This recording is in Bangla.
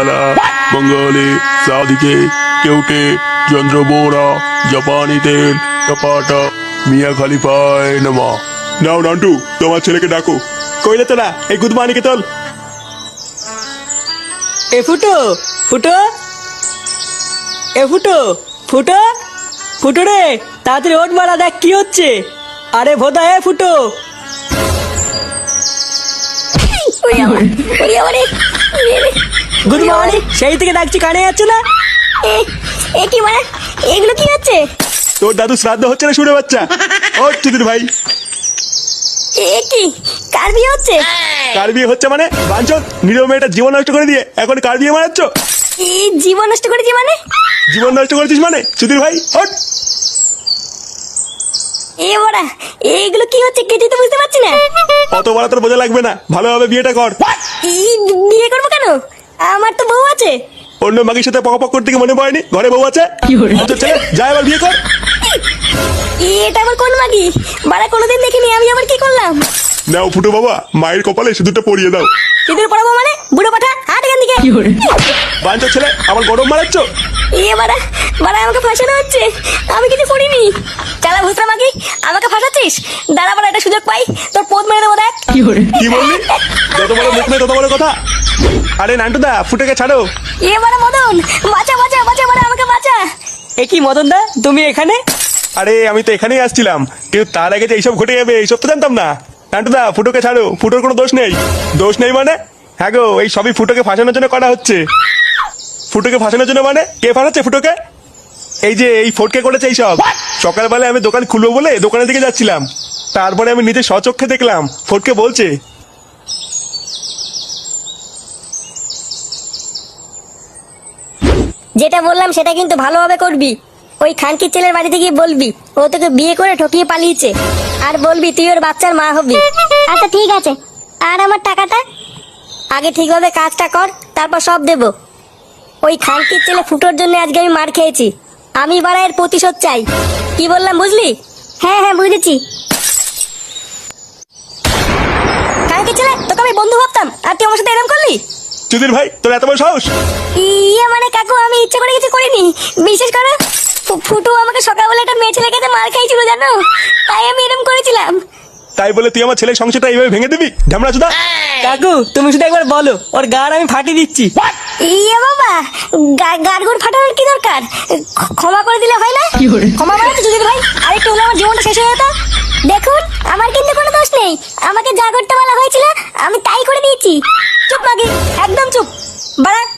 मंगला मंगले साधिके केउटे चंद्रबोरा जापानी तेल टपाटा मियाँ खलीफाय नमा। नाও নান্টু তোমার ছেলেকে ডাকো। কইলে তো না এই গুদমানিকে তোল। এ ফুটো ফুটো এ ফুটো ফুটো ফুটো রে তাড়াতাড়ি ওঠ মারা দেখ কি হচ্ছে। আরে ভোদা এ ফুটো। Good morning. সেই থেকে ডাকছি কানে যাচ্ছে না। এ কি মানে এগুলো কি হচ্ছে? তোর দাদু শ্রাদ্ধ হচ্ছে না শুনে বাচ্চা। ও চুদির ভাই এ কি কার বিয়ে হচ্ছে? কার বিয়ে হচ্ছে মানে বাঞ্চল নিরীহ মেয়েটা জীবন নষ্ট করে দিয়ে এখন কার বিয়ে মারাচ্ছ? এই জীবন নষ্ট করেছি মানে? জীবন নষ্ট করেছিস মানে চুদির ভাই হট। এ বড়া এইগুলো কি হচ্ছে কিছুই তো বুঝতে পারছি না। অত বড় তোর বোঝা লাগবে না, ভালোভাবে বিয়েটা কর। এই বিয়ে করবো কেন? আমার তো বউ আছে। অন্য মাগির সাথে পক করতে কি মনে পড়েনি ঘরে বউ আছে? তো ছেলে যা এবার বিয়ে কর। এটা আবার কোন মাগি? বাড়া কোনোদিন দেখিনি, আমি আবার কি করলাম? নাও ফুটু বাবা মায়ের কপালে সিঁদুরটা পরিয়ে দাও। সিঁদুর পরাবো মানে? বুড়ো পাঠা হাট এখান থেকে। বাঞ্চল ছেলে আমার গরম মারাচ্ছ। এ বাড়া বাড়া আমাকে ফাঁসানো হচ্ছে, আমি কিছু করিনি। চালা ভুসরা মাগি আমাকে ফাঁসাচ্ছিস? দাঁড়া বাড়া একটা সুযোগ পাই তোর পোদ মেরে দেবো দেখ। কি বললি? যত বড় মুখ নেই তত বড় কথা। আরে নান্টুদা ফুটেকে ছাড়ো। এ বাড়া মদন বাঁচা বাঁচা বাঁচা বাড়া আমাকে বাঁচা। এ কি মদন দা তুমি এখানে? আরে আমি তো এখানেই আসছিলাম, কিন্তু তার আগে যে এইসব ঘটে যাবে এইসব তো জানতাম না। নান্টুদা ফুটোকে ছাড়ো, ফুটোর কোনো দোষ নেই। দোষ নেই মানে? হ্যাঁ গো এই সবই ফুটোকে ফাঁসানোর জন্য করা হচ্ছে। ফুটোকে ফাঁসানোর জন্য মানে কে ফাঁসাচ্ছে ফুটোকে? এই যে এই ফটকে করেছে এইসব। সকালবেলায় আমি দোকান খুলবো বলে দোকানের দিকে যাচ্ছিলাম, তারপরে আমি নিজে স্বচক্ষে দেখলাম ফটকে বলছে যেটা বললাম সেটা কিন্তু ভালোভাবে করবি। ওই খানকির ছেলের বাড়িতে গিয়ে বলবি ও তোকে বিয়ে করে ঠকিয়ে পালিয়েছে, আর বলবি তুই ওর বাচ্চার মা হবি। আচ্ছা ঠিক আছে। আর আমার টাকাটা? আগে ঠিকভাবে কাজটা কর, তারপর সব দেব। ওই খানকির ছেলে ফুটোর জন্য আজকে আমি মার খেয়েছি, আমি বাড়া এর প্রতিশোধ চাই। কি বললাম বুঝলি? হ্যাঁ হ্যাঁ বুঝেছি। খানকির ছেলে তোকে আমি বন্ধু ভাবতাম, আর তুই আমার সাথে এরকম করলি? চুদির ভাই তোর এত বড় সাহস? ইয়ে মানে কাকু আমি ইচ্ছে করে কিছু করিনি, বিশেষ করে ফুটু আমাকে সকালবেলা একটা মেয়ে ছেলেকে মার খাইছিল জানো, তাই আমি এরকম করেছিলাম। তাই বলে তুই আমার ছেলের সংসারটা এইভাবে ভেঙে দিবি ঢামড়া চুদা? কাকু তুমি শুধু একবার বলো ওর গাড় আমি ফাটিয়ে দিচ্ছি। ইয়ে বাবা গাড়গুড় ফাটানোর কি দরকার? ক্ষমা করে দিলে হয় না? ক্ষমা মানে তো যদি ভাই আরেকটু হলে আমার জীবনটা শেষ হয়ে যেত। দেখুন আমার কিন্তু কোনো দোষ নেই, আমাকে যা করতে বলা হয়েছিল আমি তাই করে দিয়েছি। চুপ মাগি একদম চুপ বাড়া।